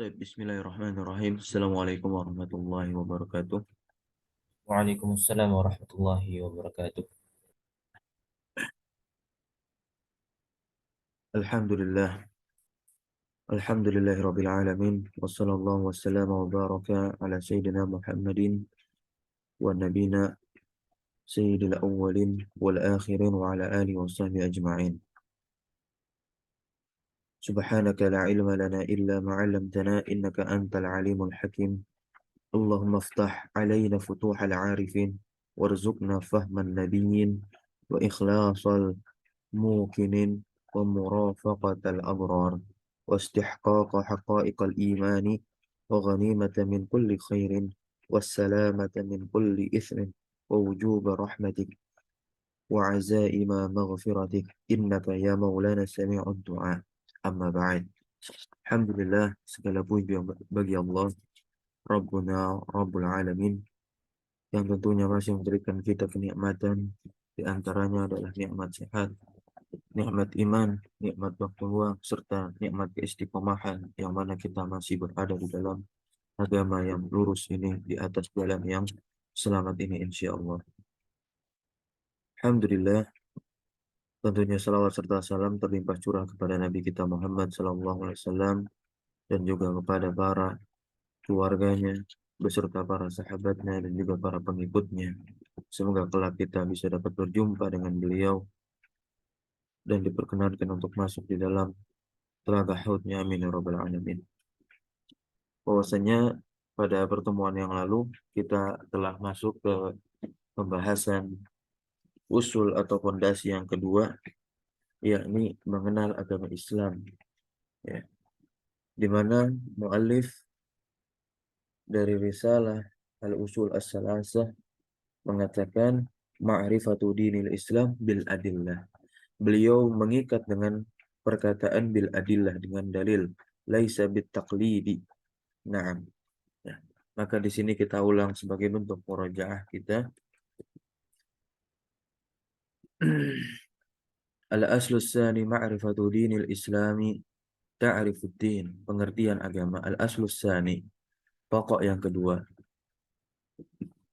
Baik, Bismillahirrahmanirrahim. Assalamualaikum warahmatullahi wabarakatuh. Waalaikumsalam warahmatullahi wabarakatuh. Alhamdulillah. Alhamdulillahirabbil alamin. Wassallallahu wassalamu wa baraka ala sayyidina Muhammadin wa nabina sayyidil awwalin wal akhirin wa ala alihi wa sahbihi ajma'in. Subhanaka la ilma lana illa ma 'allamtana innaka antal alimul hakim. Allahumma iftah alaina futuhal 'arifin warzuqna fahman nabiyyin wa ikhlasal موقن ومرافقة الأبرار واستحقاق حقائق الإيمان وغنيمة من كل خير والسلامة من كل إثم ووجوب رحمتك وعزائم مغفرتك إنك يا مولانا سميع الدعاء أما بعد. Alhamdulillah, segala puji bagi Allah, Rabbuna, Rabbul Alamin, yang tentunya masih memberikan kita kenikmatan. Di antaranya adalah nikmat sehat, nikmat iman, nikmat waktu luang, serta nikmat keistiqomahan yang mana kita masih berada di dalam agama yang lurus ini, di atas jalan yang selamat ini insya Allah. Alhamdulillah, tentunya salawat serta salam terlimpah curah kepada Nabi kita Muhammad SAW dan juga kepada para keluarganya, beserta para sahabatnya dan juga para pengikutnya. Semoga kelak kita bisa dapat berjumpa dengan beliau dan diperkenankan untuk masuk di dalam telaga haudnya, amin ya rabbal alamin. Bahwasanya pada pertemuan yang lalu kita telah masuk ke pembahasan usul atau fondasi yang kedua, yakni mengenal agama Islam, ya, di mana muallif dari risalah Al-Usul As-Salasah mengatakan ma'rifatu dinil Islam bil adillah. Beliau mengikat dengan perkataan bil adillah, dengan dalil, laisa bit taqlidi. Naam. Ya. Maka di sini kita ulang sebagai bentuk murojaah kita. Al-aslu tsani ma'rifatu dinil islami ta'rifuddin. Pengertian agama. Al-aslu tsani. Pokok yang kedua.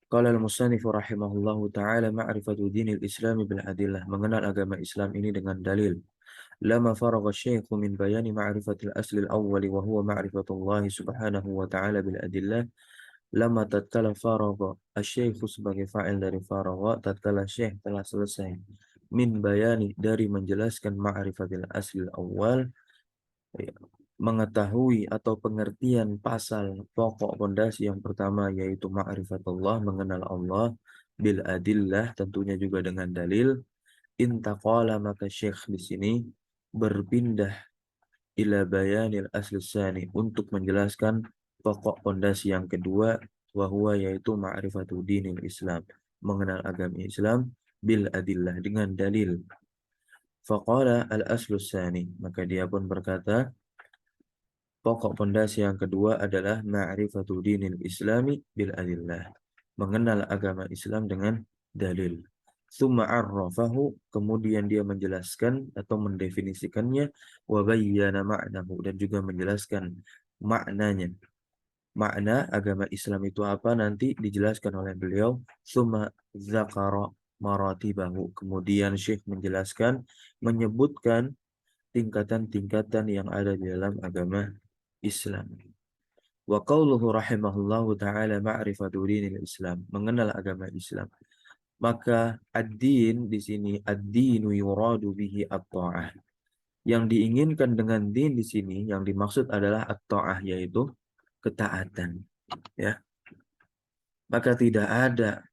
Qala al-musannif rahimahullahu ta'ala ma'rifatu dinil islami bil adillah. Mengenal agama Islam ini dengan dalil. Lama faragha syekhu min bayani ma'rifatil asli al-awwali wa huwa ma'rifatullahi subhanahu wa ta'ala bil adillah. Lama tatkala faragha asy-syekhu sebagai fa'il dari faragha, tatkala syekh telah selesai min bayani dari menjelaskan ma'rifatil asli al-awwal, ya, mengetahui atau pengertian pasal pokok pondasi yang pertama yaitu ma'rifatullah, mengenal Allah, bil adillah tentunya juga dengan dalil. Intaqala, maka syekh di sini berpindah ila bayanil asli tsani, untuk menjelaskan pokok pondasi yang kedua, wahwa yaitu ma'rifatu dinil Islam, mengenal agama Islam, bil adillah dengan dalil. Faqala al aslu tsani, maka dia pun berkata pokok pondasi yang kedua adalah ma'rifatu dinil Islami bil adillah, mengenal agama Islam dengan dalil. Tsumma arrafahu, kemudian dia menjelaskan atau mendefinisikannya, wa bayyana ma'nahu, dan juga menjelaskan maknanya. Makna agama Islam itu apa nanti dijelaskan oleh beliau. Tsumma dzakara maratibahu, kemudian Syekh menjelaskan, menyebutkan tingkatan-tingkatan yang ada di dalam agama Islam. Wa qauluhu rahimahullahu ta'ala ma'rifatu dinil Islam, mengenal agama Islam. Maka ad-din di sini, ad-dinu yuradu bihi at-ta'ah. Yang diinginkan dengan din di sini, yang dimaksud adalah at-ta'ah, yaitu ketaatan. Ya, maka tidak ada,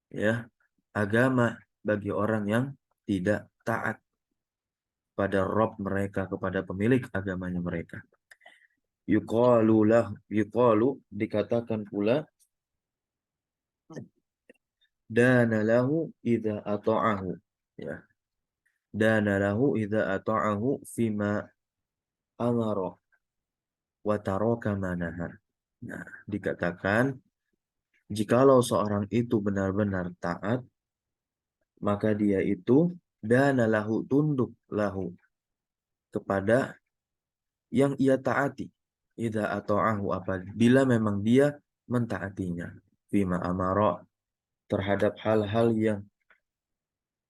ya, agama bagi orang yang tidak taat pada Rabb mereka, kepada pemilik agamanya mereka. Yuqalu, dikatakan pula, dana lahu idza ata'ahu, ya, dana lahu idza ata'ahu fima amara wa taraka manaha. Nah, dikatakan jikalau seorang itu benar-benar taat, maka dia itu dana lahu, tunduk lahu, kepada yang ia taati, idza ata'ahu, apabila memang dia mentaatinya, fima amara, terhadap hal-hal yang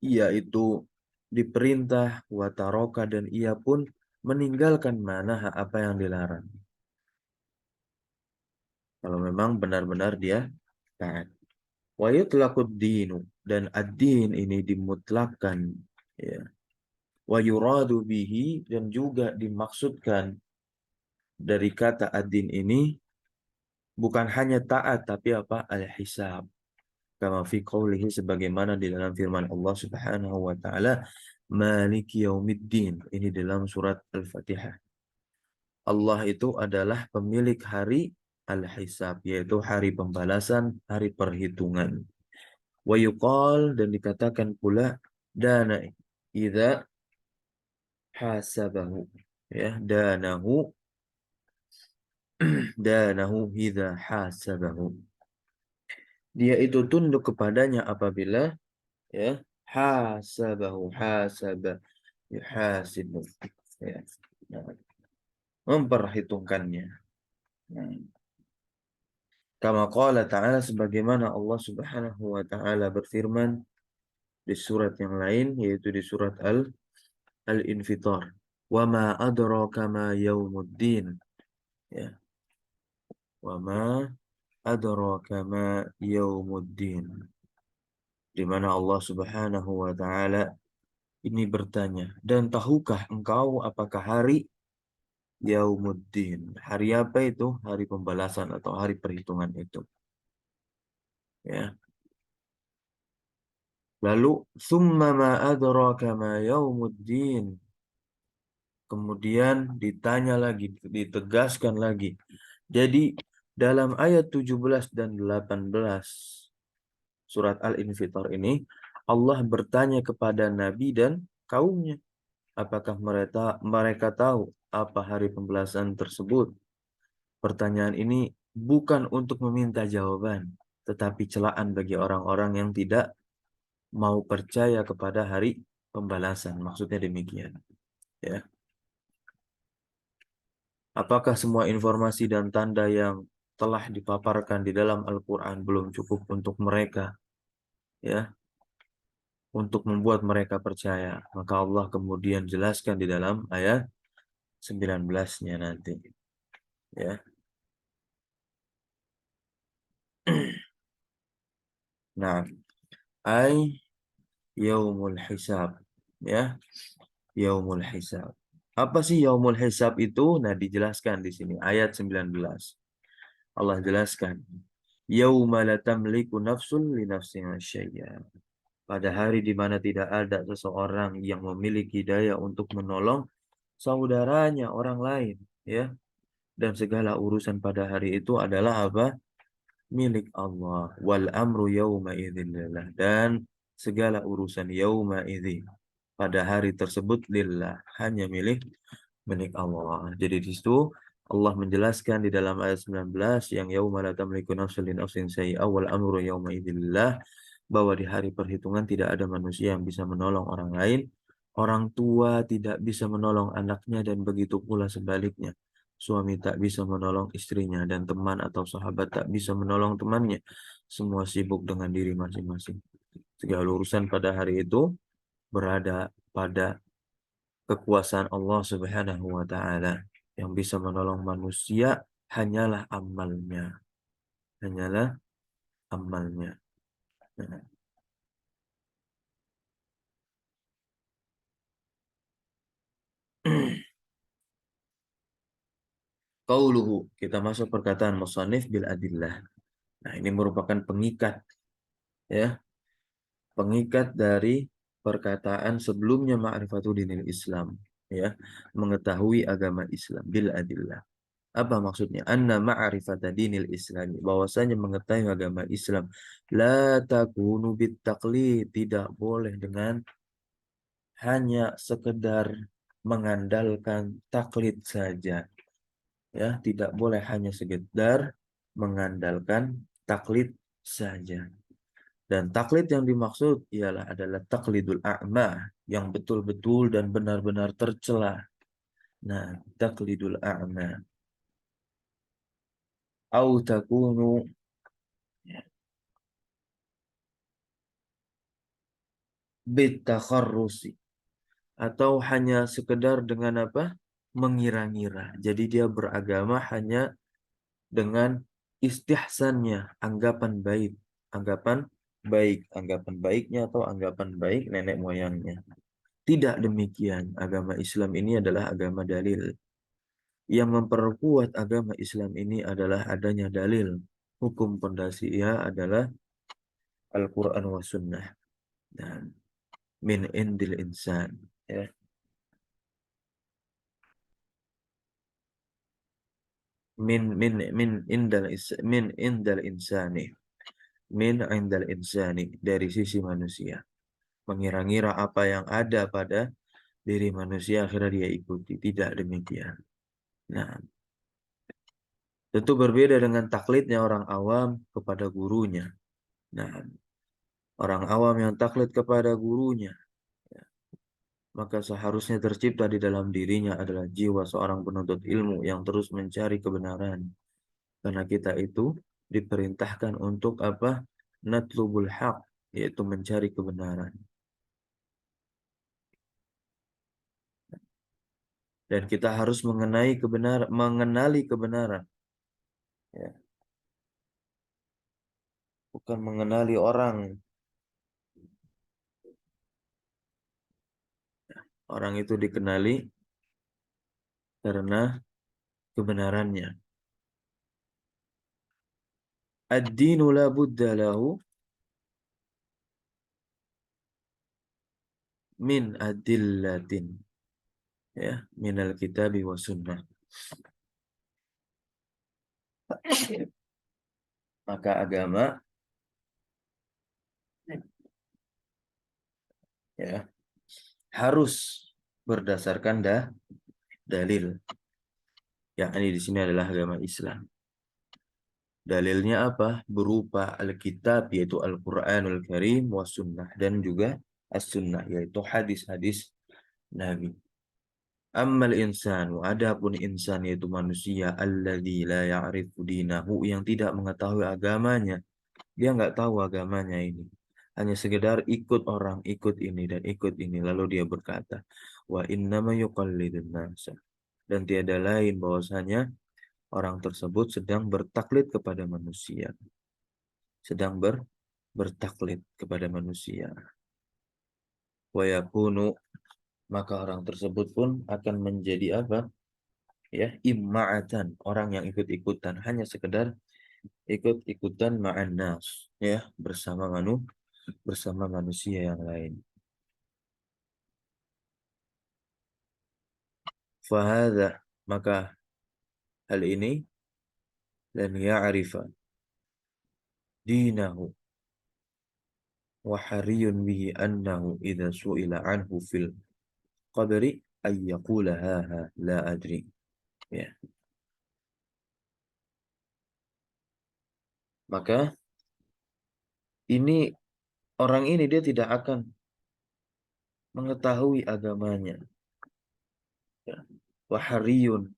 ia itu diperintah, wa taraka, dan ia pun meninggalkan mana apa yang dilarang. Kalau memang benar-benar dia taat. Wa yutlaqud dinu, dan ad-din ini dimutlakkan, ya. Wa yuradu bihi, dan juga dimaksudkan dari kata ad-din ini bukan hanya taat tapi apa? Al-hisab. Kama fi qawlihi, sebagaimana di dalam firman Allah Subhanahu wa taala, Maliki yaumiddin. Ini dalam surat Al-Fatihah. Allah itu adalah pemilik hari al-hisab, yaitu hari pembalasan, hari perhitungan. Wa yuqal, dan dikatakan pula, dana idza hasabahu, ya, danahu idza hasabahu. Dia itu tunduk kepadanya apabila, ya, hasabahu, hasaba, yuhasibu, ya, nah, memperhitungkannya. Nah, kama qala ta'ala, sebagaimana Allah Subhanahu wa taala berfirman di surat yang lain, yaitu di surat Al-Infitar. Wa ma adraka ma yaumuddin. Ya, wa ma adraka ma yaumuddin. Di mana Allah Subhanahu wa taala ini bertanya, dan tahukah engkau apakah hari yaumuddin? Hari apa itu? Hari pembalasan atau hari perhitungan itu. Ya. Lalu summa ma adraka ma yaumuddin. Kemudian ditanya lagi, ditegaskan lagi. Jadi dalam ayat 17 dan 18 surat Al-Infitar ini, Allah bertanya kepada Nabi dan kaumnya, apakah mereka tahu apa hari pembalasan tersebut? Pertanyaan ini bukan untuk meminta jawaban, tetapi celaan bagi orang-orang yang tidak mau percaya kepada hari pembalasan. Maksudnya demikian. Ya. Apakah semua informasi dan tanda yang telah dipaparkan di dalam Al-Quran belum cukup untuk mereka, ya, untuk membuat mereka percaya? Maka Allah kemudian jelaskan di dalam ayat 19-nya nanti. Ya. Nah, ay yaumul hisab. Ya, yaumul hisab. Apa sih yaumul hisab itu? Nah, dijelaskan di sini ayat 19. Allah jelaskan, yauma la tamliku nafsun li nafsin syai'a. Pada hari di mana tidak ada seseorang yang memiliki daya untuk menolong saudaranya orang lain, ya. Dan segala urusan pada hari itu adalah apa? Milik Allah. Wal amru yauma idzin lillah. Dan segala urusan yauma idzin pada hari tersebut lillah, hanya milik Allah. Jadi di situ Allah menjelaskan di dalam ayat 19 yang yauma la tamliku nafsun li nafsin syai'a wal amru yauma idzin lillah, bahwa di hari perhitungan tidak ada manusia yang bisa menolong orang lain. Orang tua tidak bisa menolong anaknya, dan begitu pula sebaliknya. Suami tak bisa menolong istrinya, dan teman atau sahabat tak bisa menolong temannya. Semua sibuk dengan diri masing-masing. Segala urusan pada hari itu berada pada kekuasaan Allah Subhanahu wa taala. Yang bisa menolong manusia hanyalah amalnya. Hanyalah amalnya. Nah, qauluhu, kita masuk perkataan musannif bil adillah. Nah, ini merupakan pengikat, ya, pengikat dari perkataan sebelumnya ma'rifatu dinil Islam, ya, mengetahui agama Islam bil adillah. Apa maksudnya? Anna ma'rifata dinil Islam, bahwasanya mengetahui agama Islam, la takunu bit taqlid, tidak boleh dengan hanya sekedar mengandalkan taklid saja. Ya, tidak boleh hanya sekedar mengandalkan taklid saja. Dan taklid yang dimaksud ialah adalah taklidul a'ma, yang betul-betul dan benar-benar tercela. Nah, taklidul a'ma. au takunu bitakharrusi, atau hanya sekedar dengan apa? Mengira-ngira. Jadi dia beragama hanya dengan istihsannya, anggapan baik, anggapan anggapan baiknya atau anggapan baik nenek moyangnya. Tidak demikian. Agama Islam ini adalah agama dalil. Yang memperkuat agama Islam ini adalah adanya dalil. Hukum pondasi ia adalah Al-Quran wa Sunnah. Dan min indil insan. Ya. Min indal insani. Min indal insani. Dari sisi manusia. Mengira-ngira apa yang ada pada diri manusia akhirnya dia ikuti. Tidak demikian. Nah, tentu berbeda dengan taklidnya orang awam kepada gurunya. Nah, orang awam yang taklid kepada gurunya, maka seharusnya tercipta di dalam dirinya adalah jiwa seorang penuntut ilmu yang terus mencari kebenaran. Karena kita itu diperintahkan untuk apa? Natlubul haq, yaitu mencari kebenaran. Dan kita harus mengenali kebenaran. Ya. Bukan mengenali orang. Orang itu dikenali karena kebenarannya. Ad-dinu la budda lahu min adillatin. Ya, minal kitabi wa sunnah. Maka agama ya harus berdasarkan dalil. Yakni di sini adalah agama Islam. Dalilnya apa? Berupa Alkitab yaitu Al-Qur'anul Karim wa sunnah dan juga as-sunnah yaitu hadis-hadis Nabi. Ammal insanu, adapun insan yaitu manusia alladzi la ya'rifu dinahu yang tidak mengetahui agamanya. Dia nggak tahu agamanya ini. Hanya sekedar ikut orang, ikut ini dan ikut ini. Lalu dia berkata, wa innama yuqallidun nasa. Dan tiada lain bahwasanya orang tersebut sedang bertaklid kepada manusia. Sedang bertaklid kepada manusia. Wa yakunu, maka orang tersebut pun akan menjadi apa? Ya, imma'atan, orang yang ikut-ikutan, hanya sekedar ikut-ikutan ma'an nas, ya, bersama manusia yang lain. Fahadha, maka hal ini lan ya'rifa dinahu wa hariyun bihi annahu idza su'ila anhu fil qabri ay yaqula ha la adri. Ya. Maka ini orang ini dia tidak akan mengetahui agamanya. Ya. Wa hariyun,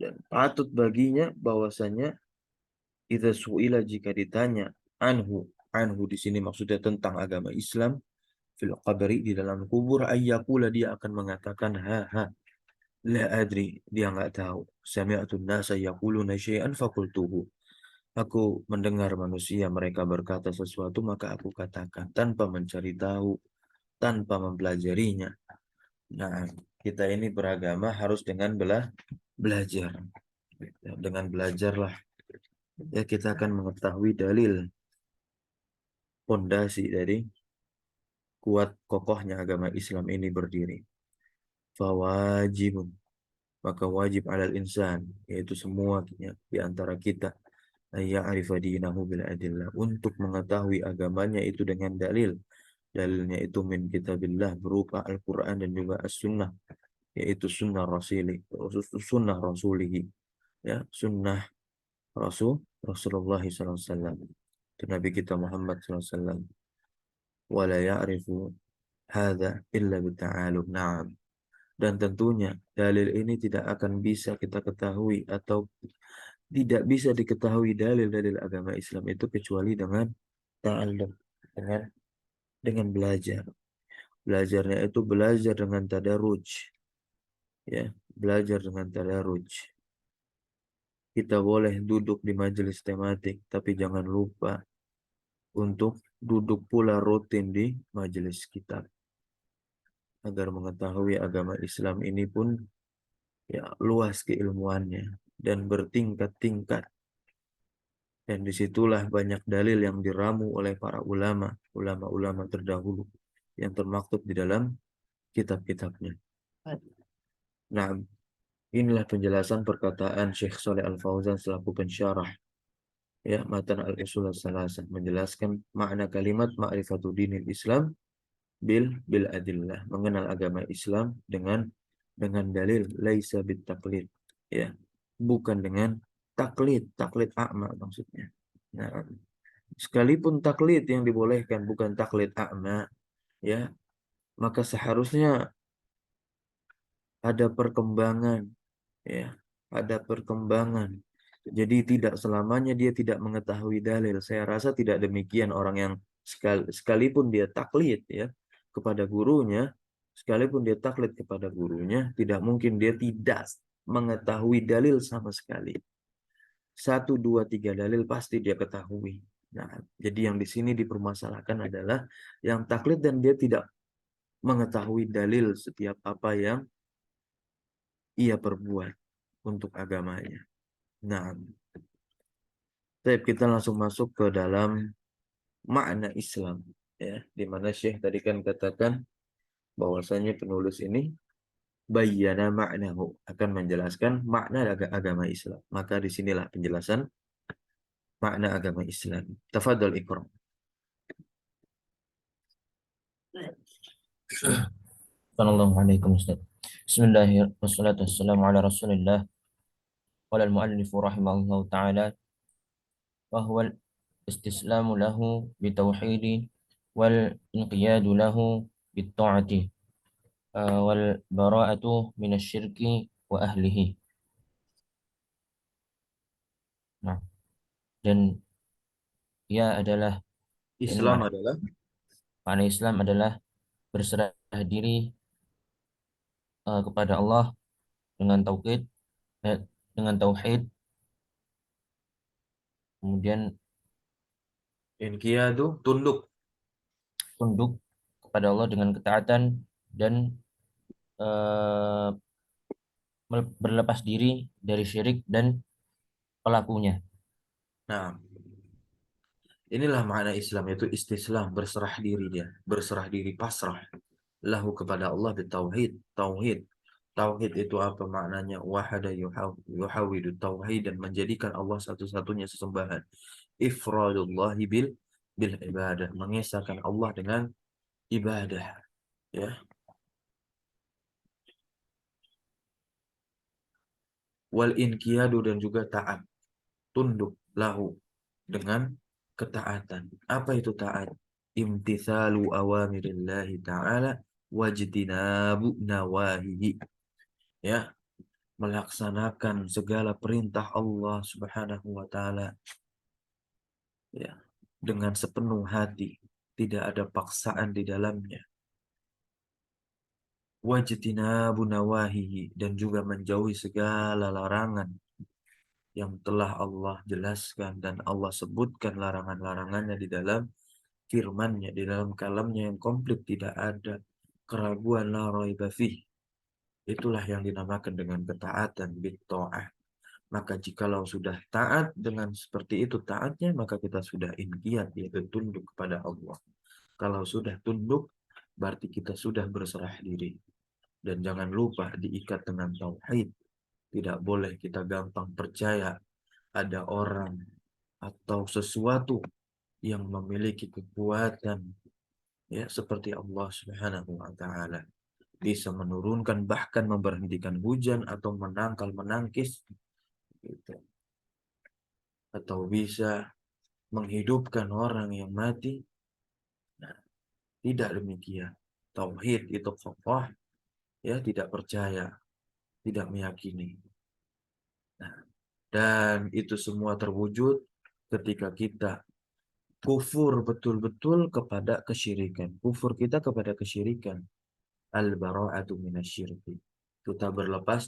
dan patut baginya bahwasanya idza su'ila jika ditanya anhu di sini maksudnya tentang agama Islam fil qabri di dalam kubur ayyakula dia akan mengatakan ha la adri dia nggak tahu sami'tu nasa yaquluna syai'an faqultuhu aku mendengar manusia mereka berkata sesuatu maka aku katakan tanpa mencari tahu tanpa mempelajarinya. Nah, kita ini beragama harus dengan belajar. Dengan belajarlah ya kita akan mengetahui dalil pondasi dari kuat kokohnya agama Islam ini berdiri. Fawajibun, maka wajib alal insan, yaitu semua di antara kita, ya'rifa dinahu bil adillah, untuk mengetahui agamanya itu dengan dalil. Dalilnya itu min kitabillah berupa Al-Quran dan juga As-Sunnah, yaitu sunnah rasulihi, ya, sunnah Rasulullah SAW. Itu Nabi kita Muhammad SAW. Wala ya'rifu hadza illa bita'alum. Na'am. Dan tentunya dalil ini tidak akan bisa kita ketahui atau Tidak bisa diketahui dalil-dalil agama Islam itu kecuali dengan ta'allum, dengan belajar. Belajarnya itu belajar dengan tadarruj, ya, belajar dengan tadarruj. Kita boleh duduk di majelis tematik, tapi jangan lupa untuk duduk pula rutin di majelis kitab agar mengetahui agama Islam ini pun ya luas keilmuannya dan bertingkat-tingkat, dan disitulah banyak dalil yang diramu oleh para ulama terdahulu yang termaktub di dalam kitab-kitabnya. Nah, inilah penjelasan perkataan Syekh Saleh Al-Fauzan selaku pensyarah ya matan al-usul salasah, menjelaskan makna kalimat ma'rifatu dinil Islam bil adillah, mengenal agama Islam dengan dalil, laisa bit taklid, ya, bukan dengan taklid a'ma maksudnya. Nah, sekalipun taklid yang dibolehkan bukan taklid a'ma, ya, maka seharusnya ada perkembangan, ya, ada perkembangan. Jadi tidak selamanya dia tidak mengetahui dalil. Saya rasa tidak demikian orang yang sekalipun dia taklid ya kepada gurunya, sekalipun dia taklid kepada gurunya, tidak mungkin dia tidak mengetahui dalil sama sekali. Satu, dua, tiga dalil pasti dia ketahui. Nah, jadi yang di sini dipermasalahkan adalah yang taklid dan dia tidak mengetahui dalil setiap apa yang ia perbuat untuk agamanya. Nah, baik, kita langsung masuk ke dalam makna Islam, ya, di mana Syekh tadi kan katakan bahwasanya penulis ini bayyana maknahu, akan menjelaskan makna agama Islam. Maka disinilah penjelasan makna agama Islam. Tafadhol Ikram. Sallallahu alaikum Ustaz. Bismillahirrahmanirrahim. Wassalatu wassalamu ala Rasulillah. Qala al-muallif rahimahullahu taala wa huwa al-istislamu lahu bitauhidi wal inqiyadu lahu bitta'ati wal bara'atu minasyirki wa ahlihi. Nah, dan ia adalah ini Islam adalah makna Islam adalah berserah diri kepada Allah dengan tauhid, eh, dengan tauhid, kemudian inqiyadu, tunduk. tunduk kepada Allah dengan ketaatan dan eh, berlepas diri dari syirik dan pelakunya. Nah, inilah makna Islam, yaitu istislam, berserah diri dia, berserah diri pasrah lahu kepada Allah bitauhid, tauhid. Tauhid itu apa maknanya? Wahada yuhawidu, tauhid dan menjadikan Allah satu-satunya sesembahan. Ifradullahi bil ibadah, mengesahkan Allah dengan ibadah, ya. Wal inqiyadu, dan juga taat, tunduk lahu dengan ketaatan. Apa itu taat? Imtithalu awamirillahi ta'ala wajtinabu nawahihi, ya, melaksanakan segala perintah Allah Subhanahu wa taala, ya, dengan sepenuh hati, tidak ada paksaan di dalamnya. Wajtinabu nawahihi, dan juga menjauhi segala larangan yang telah Allah jelaskan dan Allah sebutkan larangan-larangannya di dalam firman-Nya, di dalam kalamnya yang komplit, tidak ada keraguan, la raiba fih. Itulah yang dinamakan dengan ketaatan, bitta'ah. Maka jikalau sudah taat dengan seperti itu taatnya, maka kita sudah inqiyad, yaitu tunduk kepada Allah. Kalau sudah tunduk, berarti kita sudah berserah diri. Dan jangan lupa diikat dengan tauhid. Tidak boleh kita gampang percaya ada orang atau sesuatu yang memiliki kekuatan, ya, seperti Allah Subhanahu wa taala, bisa menurunkan bahkan memberhentikan hujan atau menangkal menangkis gitu. Atau bisa menghidupkan orang yang mati. Nah, tidak demikian. Tauhid itu kokoh, ya, tidak percaya, tidak meyakini. Nah, Dan itu semua terwujud ketika kita kufur betul-betul kepada kesyirikan. Kufur kita kepada kesyirikan. Al-bara'atu minasyirki. Kita berlepas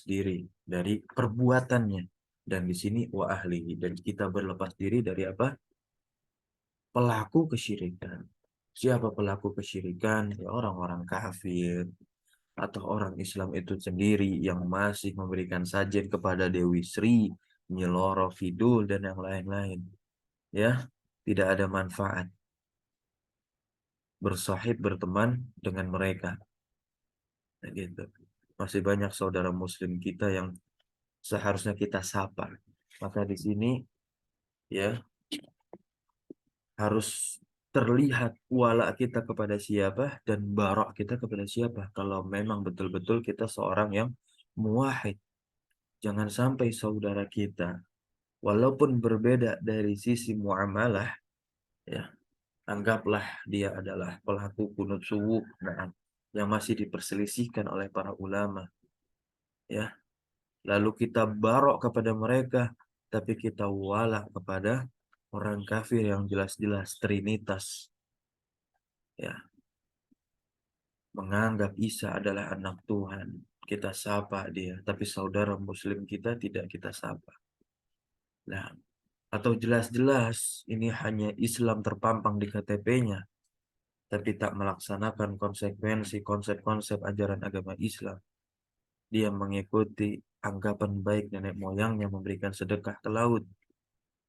diri dari perbuatannya. Dan di sini wa ahlihi. Dan kita berlepas diri dari apa? Pelaku kesyirikan. Siapa pelaku kesyirikan? Ya orang-orang kafir atau orang Islam itu sendiri yang masih memberikan sajen kepada Dewi Sri, Nyi Loro Kidul dan yang lain-lain. Ya, tidak ada manfaat bersahib berteman dengan mereka. Nah, gitu. Masih banyak saudara muslim kita yang seharusnya kita sapa. Maka di sini ya harus terlihat wala kita kepada siapa dan barok kita kepada siapa. Kalau memang betul-betul kita seorang yang muwahhid. Jangan sampai saudara kita, walaupun berbeda dari sisi muamalah, ya, anggaplah dia adalah pelaku kunut subuh, nah, yang masih diperselisihkan oleh para ulama, ya. Lalu kita barok kepada mereka, tapi kita wala kepada orang kafir yang jelas-jelas Trinitas, ya, menganggap Isa adalah anak Tuhan. Kita sapa dia, tapi saudara Muslim kita tidak kita sapa. Nah, atau jelas-jelas ini hanya Islam terpampang di KTP-nya, tapi tak melaksanakan konsekuensi konsep-konsep ajaran agama Islam. Dia mengikuti anggapan baik nenek moyangnya memberikan sedekah ke laut,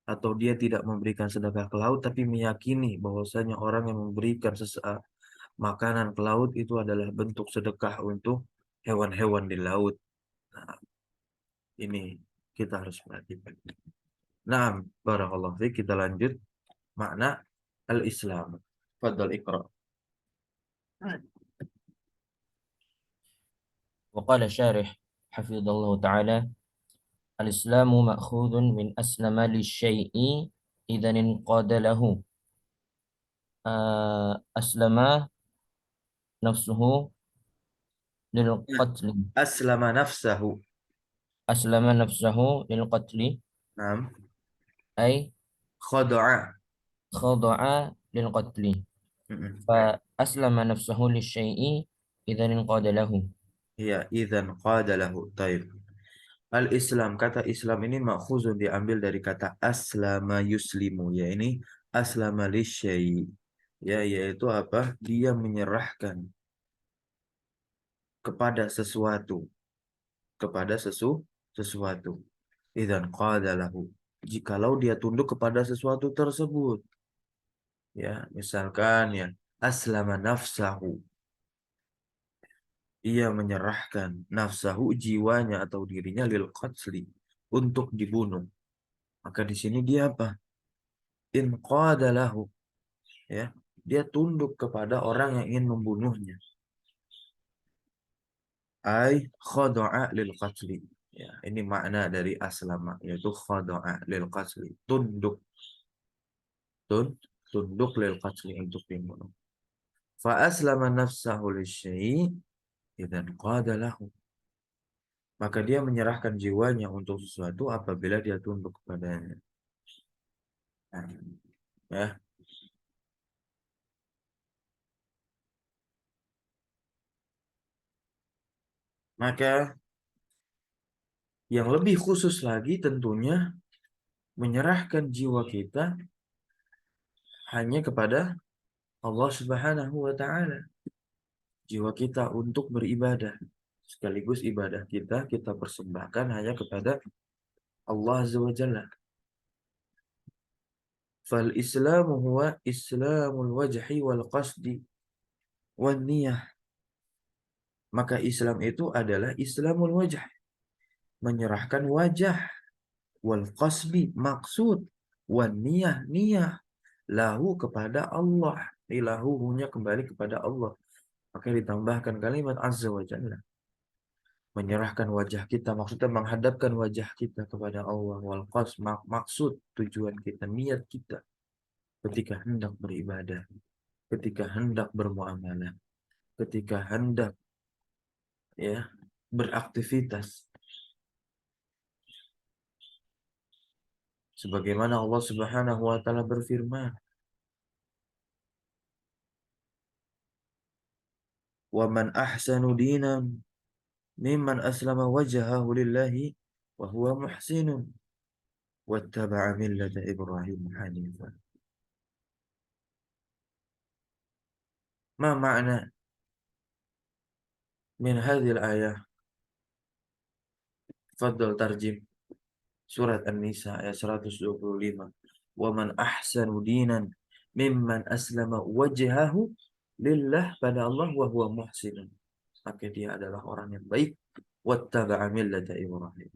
atau dia tidak memberikan sedekah ke laut tapi meyakini bahwasanya orang yang memberikan makanan ke laut itu adalah bentuk sedekah untuk hewan-hewan di laut. Nah, ini kita harus perhatikan. Nah, barakallahu fiik, kita lanjut makna al-Islam. Fadal Iqra. وقال الشارح حفظه الله تعالى: الإسلام مأخوذ من أسلم للشيء إذا انقاد له. أسلم نفسه للقتل. Aslama nafsahu. أسلم نفسه للقتل Nam. أي Khada'a. خضع للقتل. Mm-mm. فأسلم نفسه للشيء إذا انقاد له. Ya, idzan qada lahu. Taib. Al-Islam, kata Islam ini makhuzun diambil dari kata aslama yuslimu, ya ini aslama lisyai. Ya, yaitu apa? Dia menyerahkan kepada sesuatu, kepada sesuatu. Idzan qada lahu. Jikalau dia tunduk kepada sesuatu tersebut, ya, misalkan ya, aslama nafsahu. Ia menyerahkan nafsahu, jiwanya atau dirinya, lil qatli, untuk dibunuh. Maka di sini dia apa? Inqada lahu, ya. Dia tunduk kepada orang yang ingin membunuhnya. Ai khada'a lil qatli. Ya, ini makna dari aslama, yaitu khada'a lil qatli. Tunduk, tunduk lil qatli, untuk dibunuh. Fa aslama nafsahu lisyai' idzan qada lahu. Maka dia menyerahkan jiwanya untuk sesuatu apabila dia tunduk kepadanya. Nah, ya, maka yang lebih khusus lagi tentunya menyerahkan jiwa kita hanya kepada Allah Subhanahu wa taala. Jiwa kita untuk beribadah, sekaligus ibadah kita persembahkan hanya kepada Allah Azza wa Jalla. Fal Islamu huwa islamul wajhi wal qasdi wan niyah. Maka Islam itu adalah Islamul wajh, menyerahkan wajah, wal qasdi, maksud, wan niyah, niyah, lahu, kepada Allah. Ilahunya kembali kepada Allah. Maka ditambahkan kalimat azza wa jalla. Menyerahkan wajah kita, maksudnya menghadapkan wajah kita kepada Allah. Wal qasd, maksud, tujuan kita, niat kita ketika hendak beribadah, ketika hendak bermuamalah, ketika hendak, ya, beraktivitas. Sebagaimana Allah Subhanahu wa taala berfirman, "Wa man ahsanu dinan mimman aslama wajhahu lillahi wa huwa muhsinun wattaba'a millata Ibrahim hanifa." Ma makna min hadhil ayah? Fadl tarjim surat An-Nisa ayat 125. Wa man ahsanu dinan mimman aslama wajhahu lillah, pada Allah, wa huwa muhsinun, maka dia adalah orang yang baik, wattaba'a millata Ibrahim,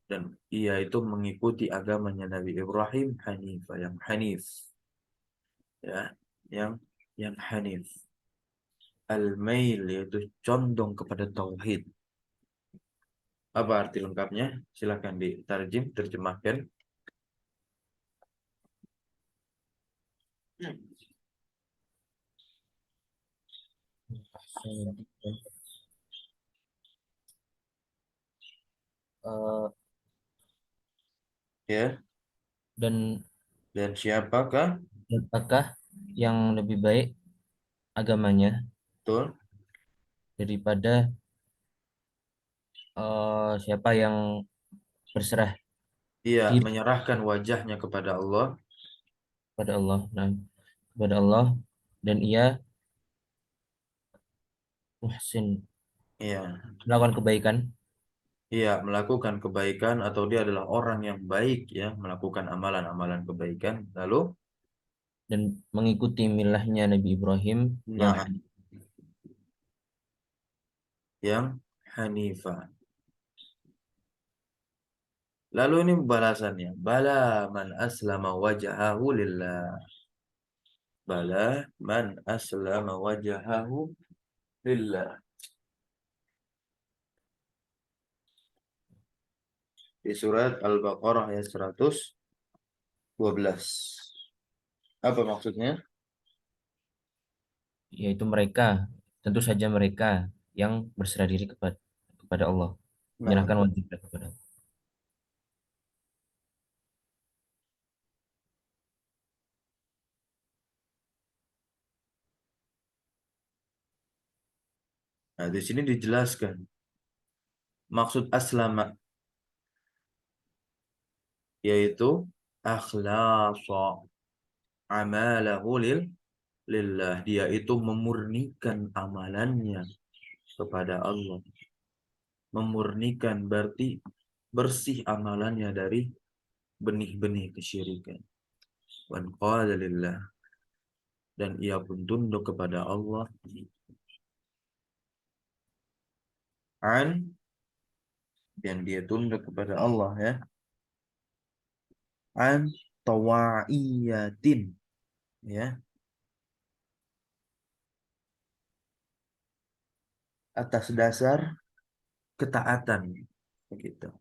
dan ia itu mengikuti agamanya Nabi Ibrahim, Hanifah, yang Hanif, ya, yang Hanif. Al-mail yaitu condong kepada tauhid. Apa arti lengkapnya? Silakan ditarjim, terjemahkan. Eh, Ya, dan dan siapakah? apakah yang lebih baik agamanya Betul. daripada siapa yang berserah Ia diri menyerahkan wajahnya kepada Allah. kepada Allah, nah, kepada Allah, dan ia muhsin, Iya, melakukan kebaikan ia melakukan kebaikan, atau dia adalah orang yang baik, ya, melakukan amalan-amalan kebaikan. Lalu, dan mengikuti milahnya Nabi Ibrahim yang nah, yang Hanifah. Lalu ini balasannya. Bala man aslama wajahahu lillah. Bala man aslama wajahahu lillah. Di surat Al-Baqarah ayat 112. Apa maksudnya? yaitu mereka, tentu saja mereka yang berserah diri kepada Allah, Nah, menyerahkan wajibnya kepada Allah. nah, di sini dijelaskan maksud aslama yaitu akhlasa amalahu lillah. Dia itu memurnikan amalannya kepada Allah. Memurnikan berarti bersih amalannya dari benih-benih kesyirikan. Wan qala lillah, dan ia pun tunduk kepada Allah, an, dan dia tunduk kepada Allah, ya, an tawa'iyatin, ya, atas dasar ketaatan, begitu.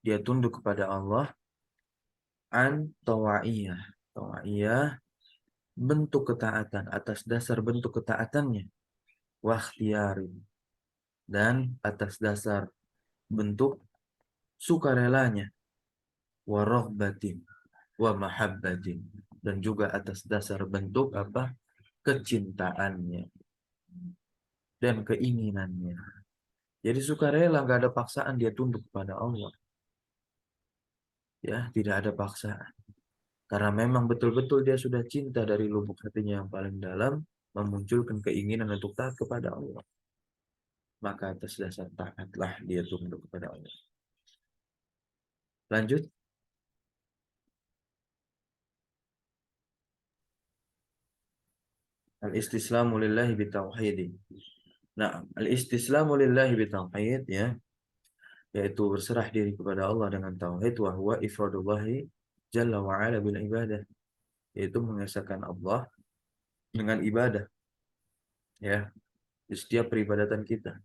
Dia tunduk kepada Allah an tawa'iyah. Tawa'iyah bentuk ketaatan, atas dasar bentuk ketaatannya, wakhtiyarin, dan atas dasar bentuk sukarelanya, warohbatin, wa mahabbatin, dan juga atas dasar bentuk apa? Kecintaannya dan keinginannya. Jadi sukarela, nggak ada paksaan, dia tunduk kepada Allah. Ya, tidak ada paksaan. Karena memang betul-betul dia sudah cinta dari lubuk hatinya yang paling dalam, memunculkan keinginan untuk taat kepada Allah. Maka atas dasar taatlah dia tunduk kepada Allah. Lanjut. Al-istislamu lillahi bitauhid. Nah, al-istislamu lillahi bitauhid, ya, yaitu berserah diri kepada Allah dengan tauhid, wa huwa ifradullahi jalla wa ala bil ibadah, yaitu mengesahkan Allah dengan ibadah, ya, di setiap peribadatan kita.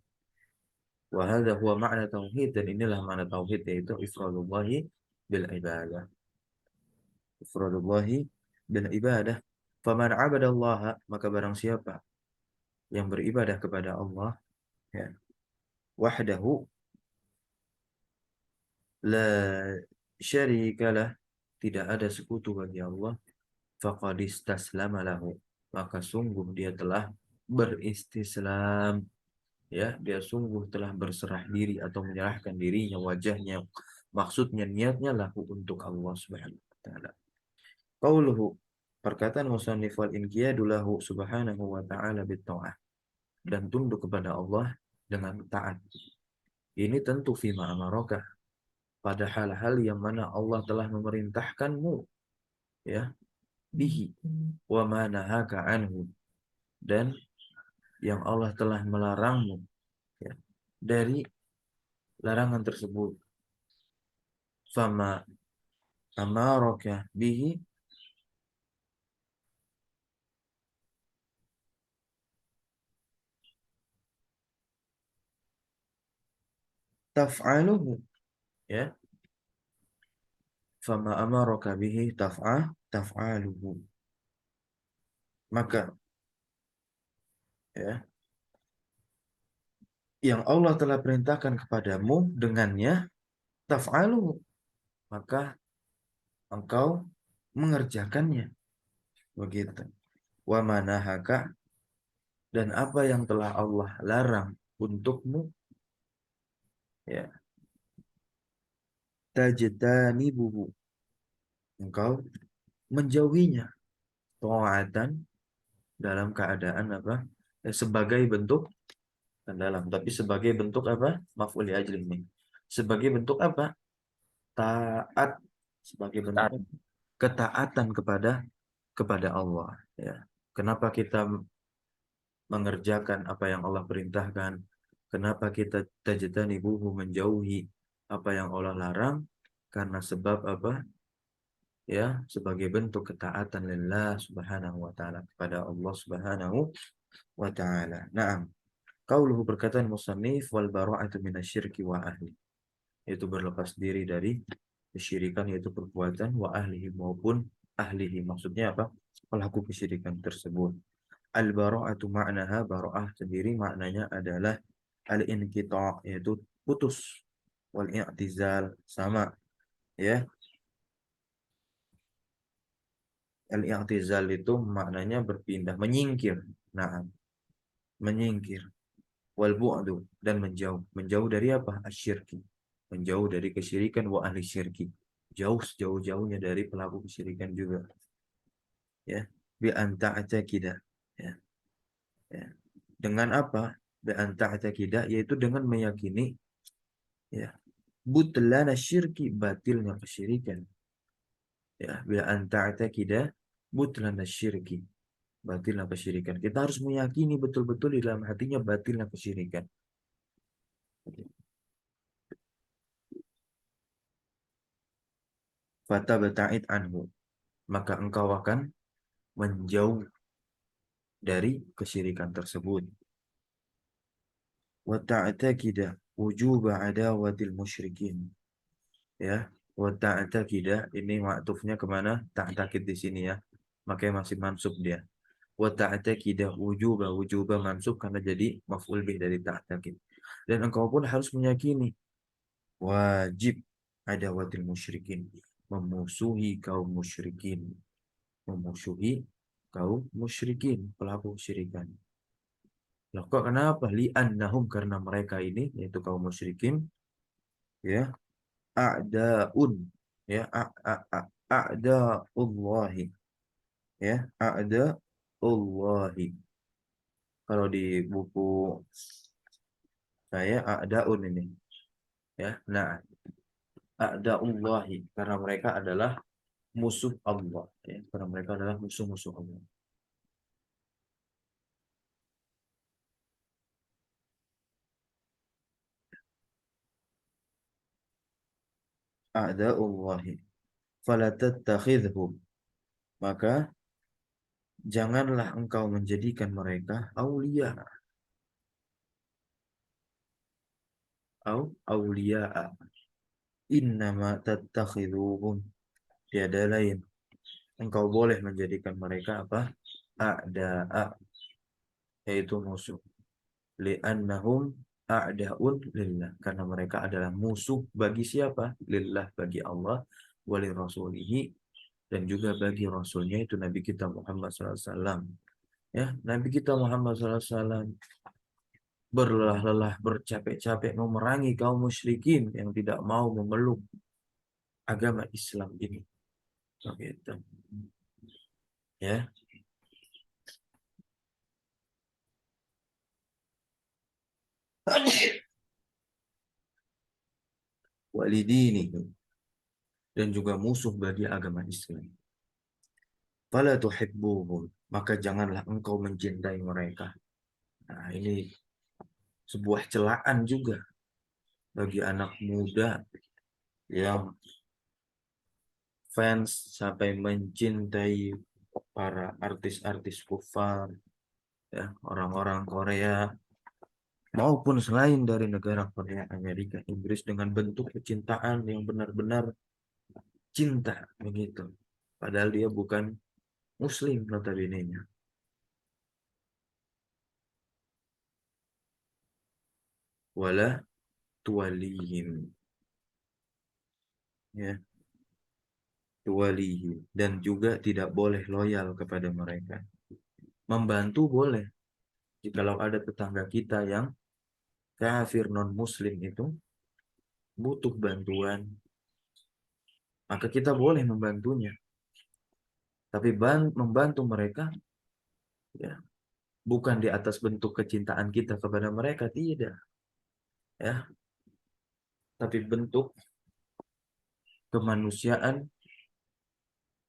Wa hadza huwa ma'na tauhid, dan inilah makna tauhid, yaitu ifradullahi bil ibadah. Ifradullahi bil ibadah. Faman 'abadallaha, maka barang siapa yang beribadah kepada Allah, ya, wahdahu, la syarikalah, tidak ada sekutu bagi Allah, faqad istaslama lahu, maka sungguh dia telah beristislam, ya, dia sungguh telah berserah diri atau menyerahkan dirinya, wajahnya, maksudnya niatnya lahu untuk Allah Subhanahu wa taala. Qauluhu, perkataan musannif, wal inqiyadu lahu subhanahu wa ta'ala bitta'ah, dan tunduk kepada Allah dengan taat. Ini tentu fima amarokah, pada hal-hal yang mana Allah telah memerintahkanmu, ya, bihi wa ma nahaka anhu, dan yang Allah telah melarangmu, ya, dari larangan tersebut. Fama amaraka bihi taf'aluhu, ya, fama amaraka bihi taf'aluhu, maka, ya, yang Allah telah perintahkan kepadamu dengannya, taf'aluhu, maka engkau mengerjakannya, begitu. Wa manahaka, dan apa yang telah Allah larang untukmu, ya, tajtanibuhu, engkau menjauhinya, ta'atan, dalam keadaan apa? Sebagai bentuk, dan dalam, tapi sebagai bentuk apa? Maf'ul li ajli ini. Sebagai bentuk apa? Taat, sebagai bentuk Taat. ketaatan kepada Allah, ya. Kenapa kita mengerjakan apa yang Allah perintahkan? Kenapa kita tajtanibuhu, menjauhi apa yang Allah larang? Karena sebab apa? Ya, sebagai bentuk ketaatan lillah subhanahu wa ta'ala, kepada Allah subhanahu wa ta'ala. Naam. Qauluhu, berkataan musannif, wal bara'atu minasyirki wa ahli, yaitu berlepas diri dari kesyirikan, yaitu perbuatan, wa ahlihi, maupun ahlihi, maksudnya apa? Pelaku kesyirikan tersebut. Al bara'atu ma'naha, bara'ah sendiri maknanya adalah al-inqita', yaitu putus, wal i'tizal, sama, ya. Al-i'tizal itu maknanya berpindah, menyingkir. Nah, menyingkir. Wal bu'du, dan menjauh. Menjauh dari apa? Asyirki. Menjauh dari kesyirikan, wa ahli syirki. Jauh sejauh-jauhnya dari pelaku kesyirikan juga. Ya. Bi anta'atakida. Ya. Ya. Dengan apa? Bi anta'atakida, yaitu dengan meyakini, ya, butlana syirki, batilnya kesyirikan. Ya. Bi anta'atakida butlana syirki, batilnya kesyirikan. Kita harus meyakini betul-betul di dalam hatinya batilnya kesyirikan. Fatabta'id anhu, maka engkau akan menjauh dari kesyirikan tersebut. Wa ta'taqida wujuba adawatil musyrikin, ya. Wa ta'taqida, ini maktufnya kemana? Ta'taqid di sini, ya, makanya masih mansub dia. Wa ta'taqida wujuba mansub karena jadi maf'ul bih dari ta'taqid. Dan engkau pun harus meyakini wajib adawatil musyrikin, memusuhi kaum musyrikin, memusuhi kaum musyrikin, pelaku kesyirikan. Loh, kok kenapa? Li'annahum, karena mereka ini, yaitu kaum musyrikin, ya, a'daun, ya, a'daullahi, ya, a'daullahi. Kalau di buku saya a'daun ini, ya. Nah, a'daullahi, karena mereka adalah musuh Allah, ya, karena mereka adalah musuh-musuh Allah. A'daullahi fala tattakhidhum, maka janganlah engkau menjadikan mereka aulia, aulia'a. Innama tattakhidhuhum, tiada lain, engkau boleh menjadikan mereka apa? A'da'a, yaitu musuh. Li'annahum a'daun lillah, karena mereka adalah musuh bagi siapa? Lillah, bagi Allah, wali rasulihi, dan juga bagi rasulnya itu Nabi kita Muhammad SAW. Ya, Nabi kita Muhammad SAW berlelah-lelah, bercapek-capek memerangi kaum musyrikin yang tidak mau memeluk agama Islam ini. Begitu. Ya. Walidini, dan juga musuh bagi agama Islam. Fala tuhibbuhum, maka janganlah engkau mencintai mereka. Nah, ini sebuah celaan juga bagi anak muda yang fans sampai mencintai para artis-artis kufar, ya, orang-orang Korea maupun selain dari negara Korea, Amerika, Inggris, dengan bentuk kecintaan yang benar-benar cinta begitu. Padahal dia bukan Muslim notabene-nya. Wala tuwalihim, ya, tuwalihim, dan juga tidak boleh loyal kepada mereka. Membantu boleh. Jikalau ada tetangga kita yang kafir non Muslim itu butuh bantuan, maka kita boleh membantunya. Tapi membantu mereka, ya, bukan di atas bentuk kecintaan kita kepada mereka, tidak, ya, tapi bentuk kemanusiaan,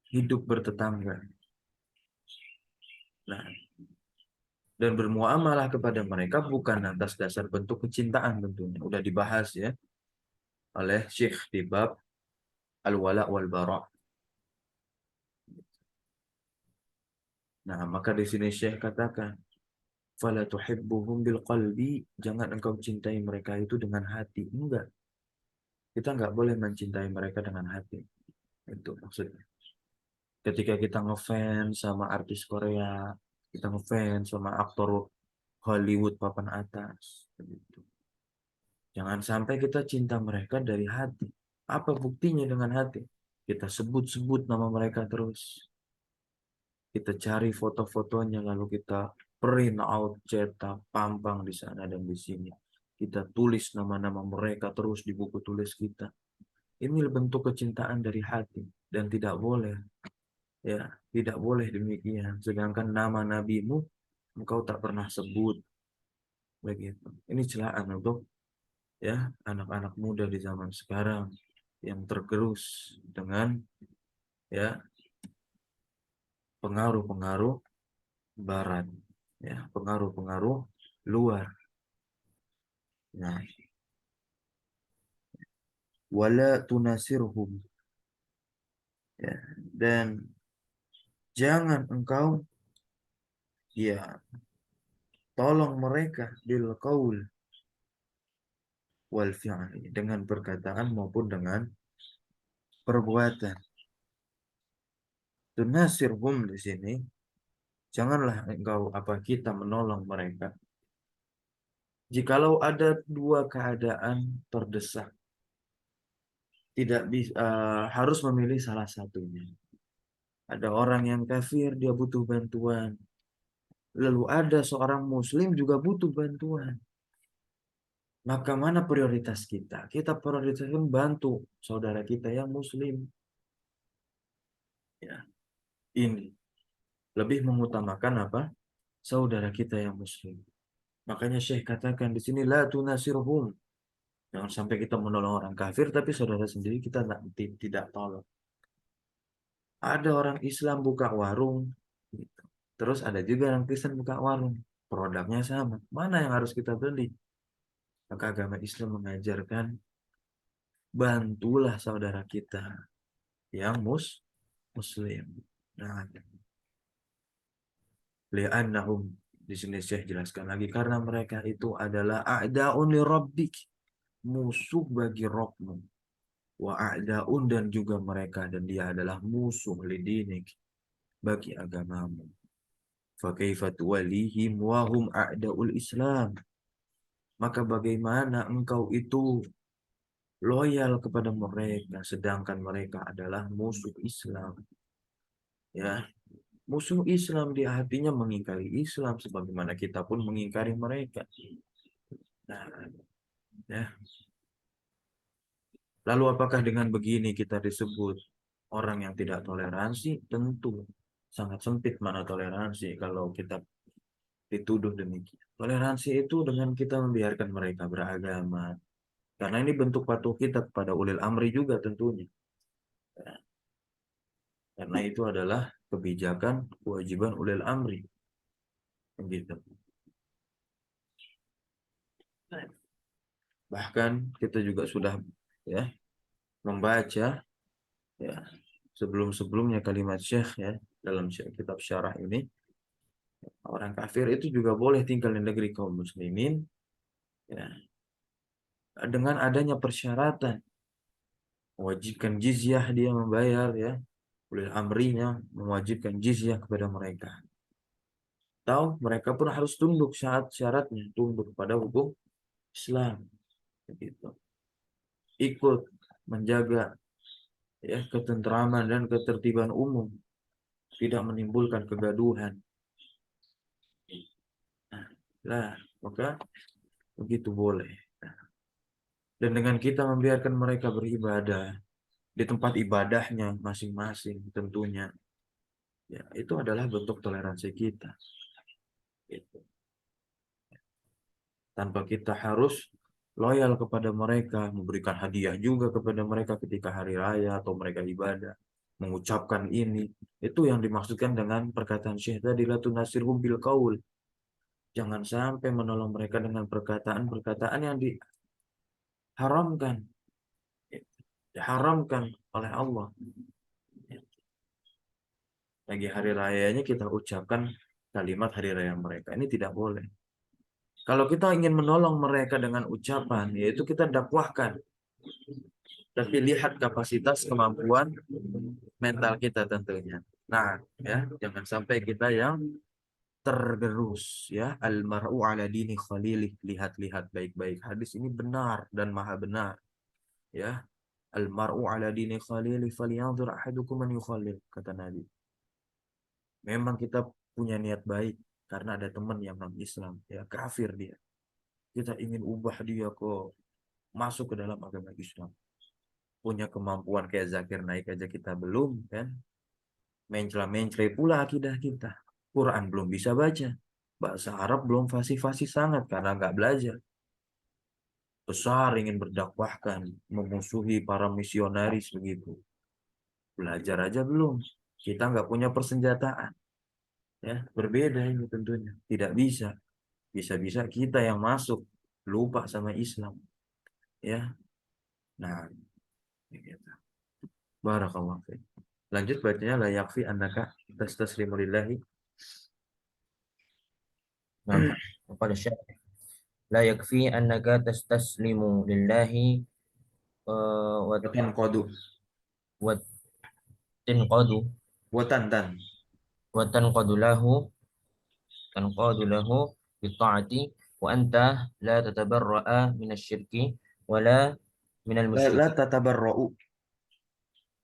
hidup bertetangga. Nah, dan bermuamalah kepada mereka bukan atas dasar bentuk kecintaan tentunya. Udah dibahas ya oleh Syekh di bab al-wala wal bara. Nah, maka di sini Syekh katakan, fala tuhibbuhum bil qalbi, jangan engkau cintai mereka itu dengan hati. Enggak. Kita enggak boleh mencintai mereka dengan hati. Itu maksudnya. Ketika kita ngefans sama artis Korea, kita ngefans sama aktor Hollywood papan atas, begitu. Jangan sampai kita cinta mereka dari hati. Apa buktinya dengan hati? Kita sebut-sebut nama mereka terus. Kita cari foto-fotonya, lalu kita print out, cetak, pampang di sana dan di sini. Kita tulis nama-nama mereka terus di buku tulis kita. Ini bentuk kecintaan dari hati dan tidak boleh, ya, tidak boleh demikian. Sedangkan nama nabimu engkau tak pernah sebut, begitu. Ini celaan untuk, ya, anak-anak muda di zaman sekarang yang tergerus dengan, ya, pengaruh-pengaruh barat, ya, pengaruh-pengaruh luar. Nah, wala tunasirhum, ya, dan jangan engkau, ya, tolong mereka bil qaul wal fi'li, dengan perkataan maupun dengan perbuatan. Tunasirhum di sini, janganlah engkau kita menolong mereka jikalau ada dua keadaan terdesak, tidak bisa, harus memilih salah satunya. Ada orang yang kafir, dia butuh bantuan. Lalu ada seorang muslim juga butuh bantuan. Maka mana prioritas kita? Kita prioritaskan bantu saudara kita yang muslim. Ya, ini lebih mengutamakan apa? Saudara kita yang muslim. Makanya Syekh katakan di sini la tunasirhum. Jangan sampai kita menolong orang kafir tapi saudara sendiri kita tidak tolong. Ada orang Islam buka warung, gitu. Terus ada juga orang Kristen buka warung, produknya sama. Mana yang harus kita beli? Maka agama Islam mengajarkan bantulah saudara kita yang muslim. Nah, li'annahum, di sini saya jelaskan lagi, karena mereka itu adalah a'da'un li rabbik, musuh bagi Rabbmu, wa a'da'un, dan juga mereka, dan dia adalah musuh lidinik, bagi agamamu. Fa kaifa tuwalihim wa hum a'da'ul Islam. maka bagaimana engkau itu loyal kepada mereka, sedangkan mereka adalah musuh Islam. Ya, musuh Islam di hatinya mengingkari Islam, sebagaimana kita pun mengingkari mereka. Nah, ya. Lalu apakah dengan begini kita disebut orang yang tidak toleransi? Tentu sangat sempit mana toleransi kalau kita dituduh demikian. Toleransi itu dengan kita membiarkan mereka beragama. Karena ini bentuk patuh kita kepada ulil amri juga tentunya. Ya, karena itu adalah kebijakan kewajiban ulil amri. Begitu. Bahkan kita juga sudah ya membaca ya sebelum-sebelumnya kalimat Syekh ya dalam kitab syarah ini, orang kafir itu juga boleh tinggal di negeri kaum muslimin ya, dengan adanya persyaratan mewajibkan jizyah, dia membayar ya, ulil amrinya mewajibkan jizyah kepada mereka, atau mereka pun harus tunduk syaratnya tunduk pada hukum Islam begitu, ikut menjaga ya ketentraman dan ketertiban umum, tidak menimbulkan kegaduhan. Nah, lah maka begitu boleh. Dan dengan kita membiarkan mereka beribadah di tempat ibadahnya masing-masing tentunya, ya itu adalah bentuk toleransi kita. Gitu. Tanpa kita harus loyal kepada mereka, memberikan hadiah juga kepada mereka ketika hari raya atau mereka ibadah, mengucapkan ini. Itu yang dimaksudkan dengan perkataan Syekh tadi, la tunasirhum bil qaul. Jangan sampai menolong mereka dengan perkataan-perkataan yang diharamkan, diharamkan oleh Allah. Lagi hari rayanya kita ucapkan kalimat hari raya mereka. Ini tidak boleh. Kalau kita ingin menolong mereka dengan ucapan, yaitu kita dakwahkan. Tapi lihat kapasitas kemampuan mental kita tentunya. Nah, ya, jangan sampai kita yang tergerus ya. Almar'u ala dini khalilih. Lihat-lihat baik-baik. Hadis ini benar dan maha benar. Ya. Almar'u ala dini khalilih falyanzur ahadukum man yukhalil, kata Nabi. Memang kita punya niat baik karena ada teman yang non Islam, ya kafir dia. Kita ingin ubah dia ke masuk ke dalam agama Islam. Punya kemampuan kayak Zakir Naik aja kita belum kan. Mencela-mencela pula akidah kita. Quran belum bisa baca. Bahasa Arab belum fasih-fasih sangat karena nggak belajar. Besar ingin berdakwahkan, memusuhi para misionaris begitu. Belajar aja belum. Kita nggak punya persenjataan. Ya, berbeda ini tentunya. Tidak bisa. Bisa-bisa kita yang masuk lupa sama Islam. Ya, nah, gitu. Barakallahu fiik. Lanjut bacanya la yakfi annaka tastaslimu lillahi Nah, kepada Syekh, la yakfi annaka tastaslimu lillahi wa watan qadu wa tinqadu watan wa tanqadu lahu bi ta'ati wa anta la tatabarra'a min asy-syirki wa la min la al-musyrik. tatabarra'u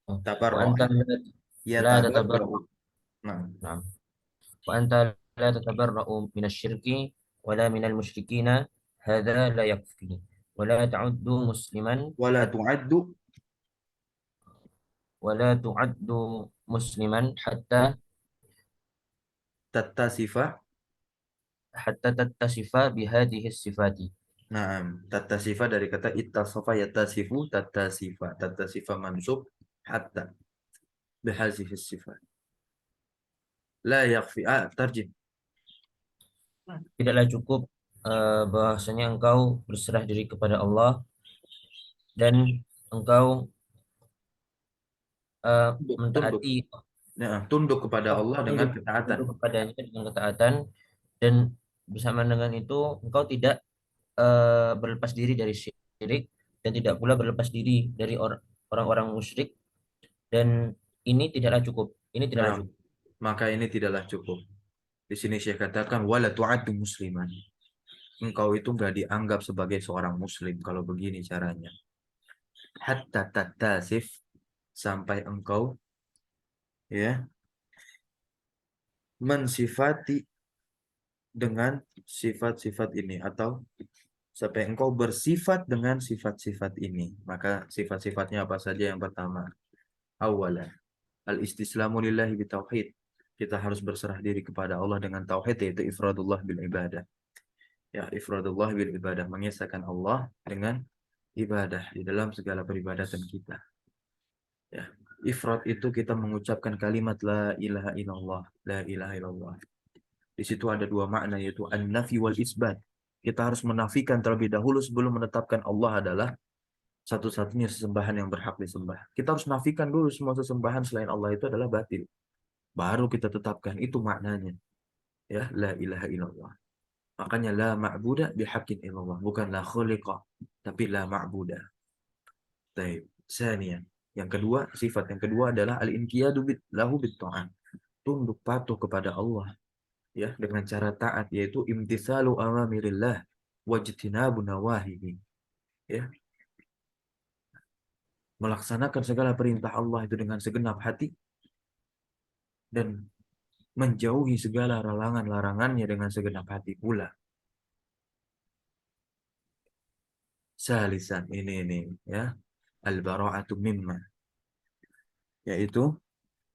Wa tabarra'a anta ya la tabarra'u. tatabarra' Nah, Naam. Wa anta la tatabarra'u min asy-syirki wa la min al-musyrikina, hadza la yakfi. Wa la ta'uddu musliman wala tu'addu ولا تعد مسلما tattasifa. حتى تتصف بهذه الصفات. Nah, tattasifa dari kata ittasafa yattasifu tattasifa mansub hatta bihazihi sifat. La yakfi tarjim. Tidaklah cukup bahwasanya engkau berserah diri kepada Allah dan engkau Tunduk, tunduk. mentaati Nah, tunduk kepada Allah, Allah dengan tunduk ketaatan. tunduk kepadanya dengan ketaatan, dan bersama dengan itu engkau tidak berlepas diri dari syirik dan tidak pula berlepas diri dari orang-orang musyrik, dan ini tidaklah Nah, maka ini tidaklah cukup. Di sini saya katakan wala tu'addu musliman. engkau itu nggak dianggap sebagai seorang muslim kalau begini caranya. Hatta tattasif, sampai engkau ya mensifati dengan sifat-sifat ini, atau sampai engkau bersifat dengan sifat-sifat ini. Maka sifat-sifatnya apa saja? Yang pertama, awalan al-istislamu lillahi bitauhid. Kita harus berserah diri kepada Allah dengan tauhid, yaitu ifradullah bil ibadah. Ya, ifradullah bil ibadah, mengesahkan Allah dengan ibadah di dalam segala peribadatan kita. Ya, ifrad itu kita mengucapkan kalimat la ilaha illallah, la ilaha illallah. Di situ ada dua makna, yaitu an-nafi wal isbat. Kita harus menafikan terlebih dahulu sebelum menetapkan Allah adalah satu-satunya sesembahan yang berhak disembah. Kita harus nafikan dulu semua sesembahan selain Allah itu adalah batil. Baru kita tetapkan, itu maknanya. Ya, la ilaha illallah. Makanya la ma'budah bihaqqin illallah, bukan la khuliqa, tapi la ma'budah. Baik. Saniyan. Yang kedua, sifat yang kedua adalah al-inqiyadu lahu bit-ta'ah. Tunduk patuh kepada Allah ya dengan cara taat, yaitu imtitsalu awamirillah wajtinabu nawahihi. Ya, melaksanakan segala perintah Allah itu dengan segenap hati dan menjauhi segala larangan-larangannya dengan segenap hati pula. Salisan, ini ya, al-bara'atu mimma, yaitu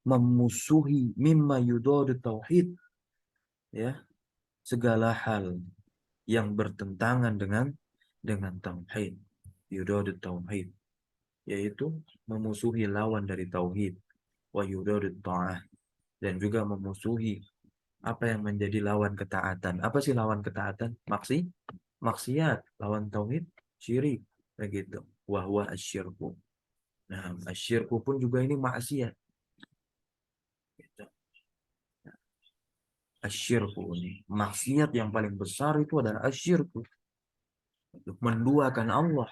memusuhi mimma yudadu tauhid, ya, segala hal yang bertentangan dengan tauhid, yudadu tauhid, yaitu memusuhi lawan dari tauhid, wa yudadu ta'ah, dan juga memusuhi apa yang menjadi lawan ketaatan. Apa sih lawan ketaatan? Maksiat. Lawan tauhid, syirik. Begitu. Wahwa asyirku. Nah, asyirku pun juga ini maksiat. Gitu. Asyirku ini. Maksiat yang paling besar itu adalah asyirku. Menduakan Allah.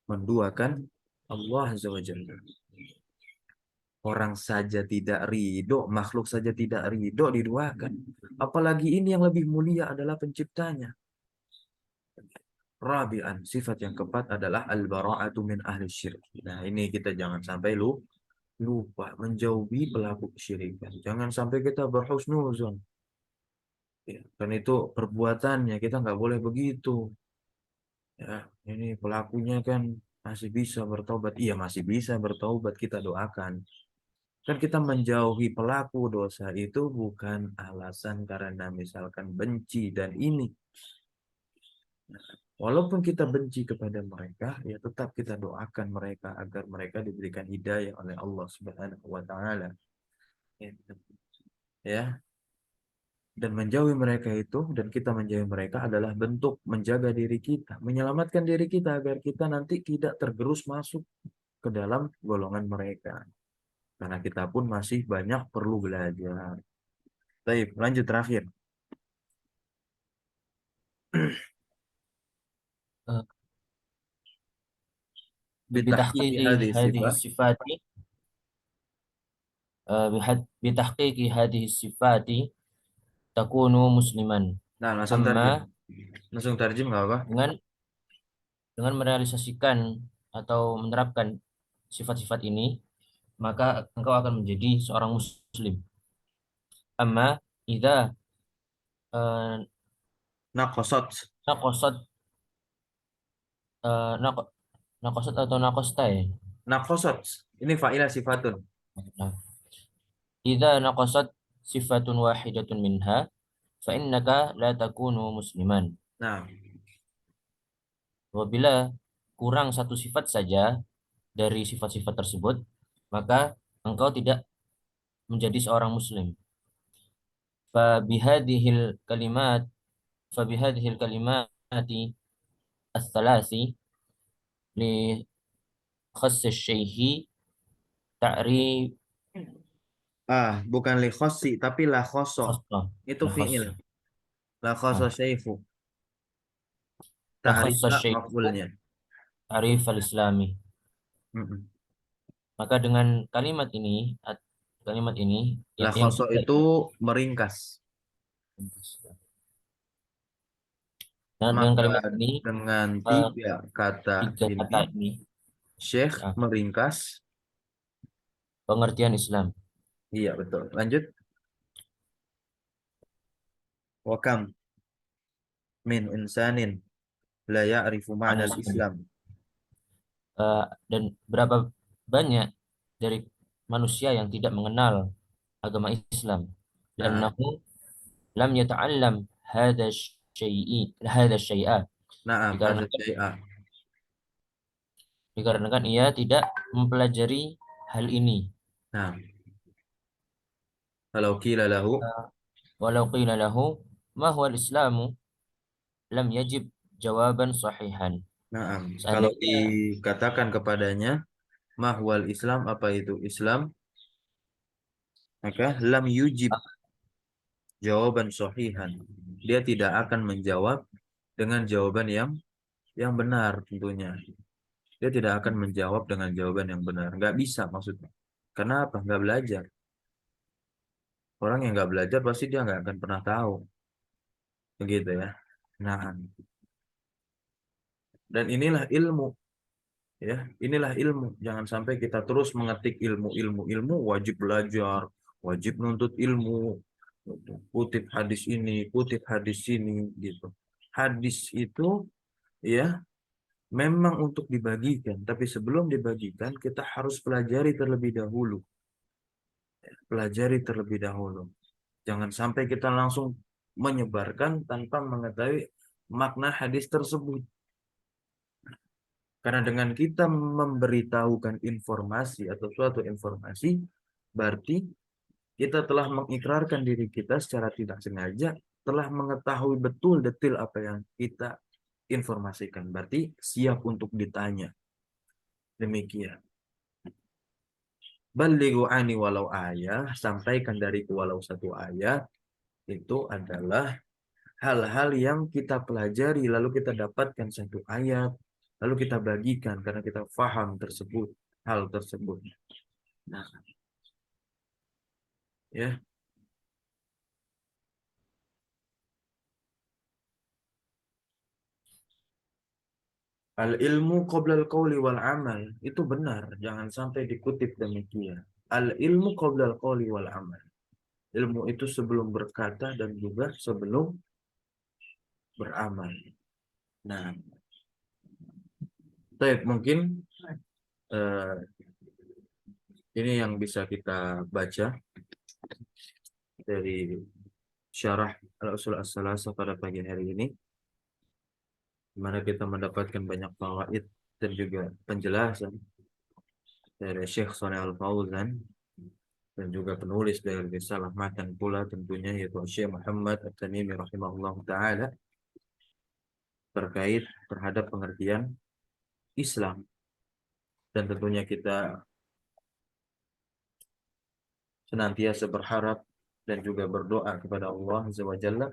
Menduakan Allah Azza wa Jalla. Orang saja tidak ridho, makhluk saja tidak ridho diduakan. Apalagi ini yang lebih mulia adalah penciptanya. Rabi'an, sifat yang keempat adalah al-bara'atu min ahli syirik. Nah, ini kita jangan sampai lupa menjauhi pelaku kesyirikan. Jangan sampai kita berhusnuzon. Ya, kan itu perbuatannya, kita nggak boleh begitu. Ya, ini pelakunya kan masih bisa bertobat. Iya, masih bisa bertobat, kita doakan. Kan kita menjauhi pelaku dosa itu bukan alasan karena misalkan benci dan ini. Walaupun kita benci kepada mereka, ya tetap kita doakan mereka agar mereka diberikan hidayah oleh Allah Subhanahu wa taala. Ya, dan menjauhi mereka itu dan kita menjauhi mereka adalah bentuk menjaga diri kita, menyelamatkan diri kita agar kita nanti tidak tergerus masuk ke dalam golongan mereka. Karena kita pun masih banyak perlu belajar. Baik, lanjut terakhir. Eh, Bitahqiqi bitahqiqi hadhihi hadhihi sifat. sifati bitahqiqi hadhihi sifati takunu musliman. Nah, langsung tarjim. Amma Langsung tarjim nggak apa? dengan merealisasikan atau menerapkan sifat-sifat ini, maka engkau akan menjadi seorang muslim. Amma idza uh, Naqasat. naqasat uh, naq- naqasat atau naqasta ya. Naqasat. Ini fa'ilah sifatun. Nah, idza naqasat sifatun wahidatun minha fa innaka la takunu musliman. Nah, Apabila kurang satu sifat saja dari sifat-sifat tersebut, maka engkau tidak menjadi seorang muslim. Fabihadihil kalimat fabihadihil kalimati as-salasi li khass syaihi ta'rif bukan li khossi, tapi la khoso. khassa Itu la fi'il. khassa La khoso nah, syaifu. la khassa Ta'rifa syaihu maf'ulnya. ta'rif al-islami. Mm-mm. Maka dengan kalimat ini La yang khoso tiga itu meringkas. Dan dengan Maka kalimat ini, dengan eh, tiga kata tiga ini, kata ini, Syekh ya, meringkas. pengertian Islam. Iya betul. Lanjut. Wakam min insanin la ya'rifu ma'na Islam. islam. Eh, dan berapa banyak dari manusia yang tidak mengenal agama Islam. Nah, Li'annahu lam yata'allam hadha hadha syai'a. na'am, hadza Dikarenakan, syai'a. dikarenakan ia tidak mempelajari hal ini. Nah, kalau qila lahu, Eh, Walau qila lahu ma huwa al-islamu lam yajib jawaban sahihan. na'am, kalau Seandainya dikatakan kepadanya, mahwal Islam, apa itu Islam? Maka lam yujib jawaban sahihan. Dia tidak akan menjawab dengan jawaban yang benar tentunya. Dia tidak akan menjawab dengan jawaban yang benar. Nggak bisa maksudnya. Karena apa? Nggak belajar. Orang yang nggak belajar pasti dia nggak akan pernah tahu. Begitu ya. Nah, dan inilah ilmu. Ya, inilah ilmu. Jangan sampai kita terus mengetik ilmu, wajib belajar, wajib nuntut ilmu. Kutip hadis ini, kutip hadis ini, gitu. Hadis itu ya memang untuk dibagikan, tapi sebelum dibagikan kita harus pelajari terlebih dahulu. Pelajari terlebih dahulu. Jangan sampai kita langsung menyebarkan tanpa mengetahui makna hadis tersebut. Karena dengan kita memberitahukan informasi atau suatu informasi, berarti kita telah mengikrarkan diri kita secara tidak sengaja, telah mengetahui betul detil apa yang kita informasikan. Berarti siap untuk ditanya. Demikian. Balighu ani walau ayah, sampaikan dariku walau satu ayat, itu adalah hal-hal yang kita pelajari, lalu kita dapatkan satu ayat, lalu kita bagikan karena kita faham tersebut, hal tersebut. Nah, ya, al ilmu qabla al qawli wal amal, itu benar, jangan sampai dikutip demikian. Al ilmu qabla al qawli wal amal. Ilmu itu sebelum berkata dan juga sebelum beramal. Nah, baik, mungkin eh, ini yang bisa kita baca dari syarah al-usul as-salasah pada pagi hari ini, di mana kita mendapatkan banyak fawaid dan juga penjelasan dari Syekh Shalih Al-Fauzan dan juga penulis dari risalah matan pula tentunya yaitu Syekh Muhammad At-Tamimi rahimahullah taala terkait terhadap pengertian Islam, dan tentunya kita senantiasa berharap dan juga berdoa kepada Allah Azza wa Jalla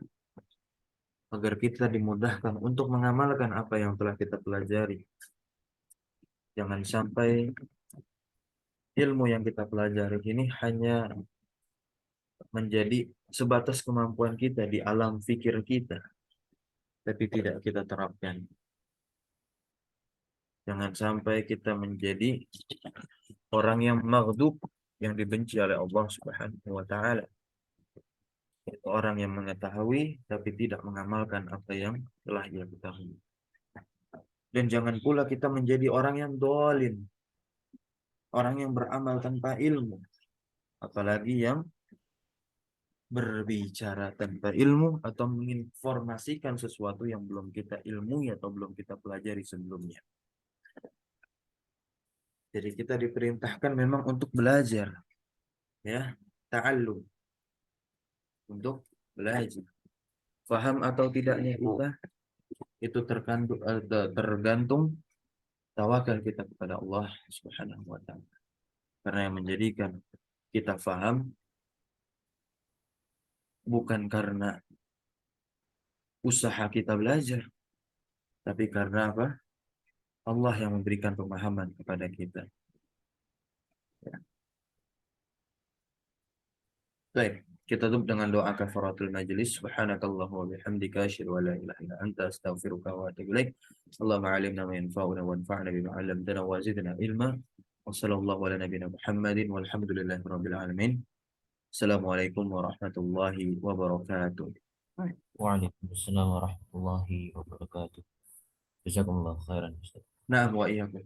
agar kita dimudahkan untuk mengamalkan apa yang telah kita pelajari. Jangan sampai ilmu yang kita pelajari ini hanya menjadi sebatas kemampuan kita di alam fikir kita, tapi tidak kita terapkan. Jangan sampai kita menjadi orang yang maghdub, yang dibenci oleh Allah Subhanahu wa taala. Orang yang mengetahui tapi tidak mengamalkan apa yang telah ia ketahui. Dan jangan pula kita menjadi orang yang dolin, orang yang beramal tanpa ilmu, apalagi yang berbicara tanpa ilmu atau menginformasikan sesuatu yang belum kita ilmui atau belum kita pelajari sebelumnya. Jadi kita diperintahkan memang untuk belajar, ya, ta'allum, untuk belajar. Faham atau tidaknya kita itu tergantung tawakal kita kepada Allah Subhanahu wa taala. Karena yang menjadikan kita faham bukan karena usaha kita belajar, tapi karena apa? Allah yang memberikan pemahaman kepada kita. Ya. Baik. Kita tutup dengan doa kafaratul majlis. Subhanakallah wa bihamdika asyhadu an la ilaha illa anta astaghfiruka wa atubu ilaik. Allahumma 'allimna ma yanfa'una wanfa'na bima 'allamtana wa zidna ilma. Wa sallallahu ala nabiyyina Muhammadin walhamdulillahi rabbil alamin. Assalamualaikum warahmatullahi wabarakatuh. Waalaikumsalam warahmatullahi wabarakatuh. Jazakumullah khairan Ustaz. Nah, wa iyyakum.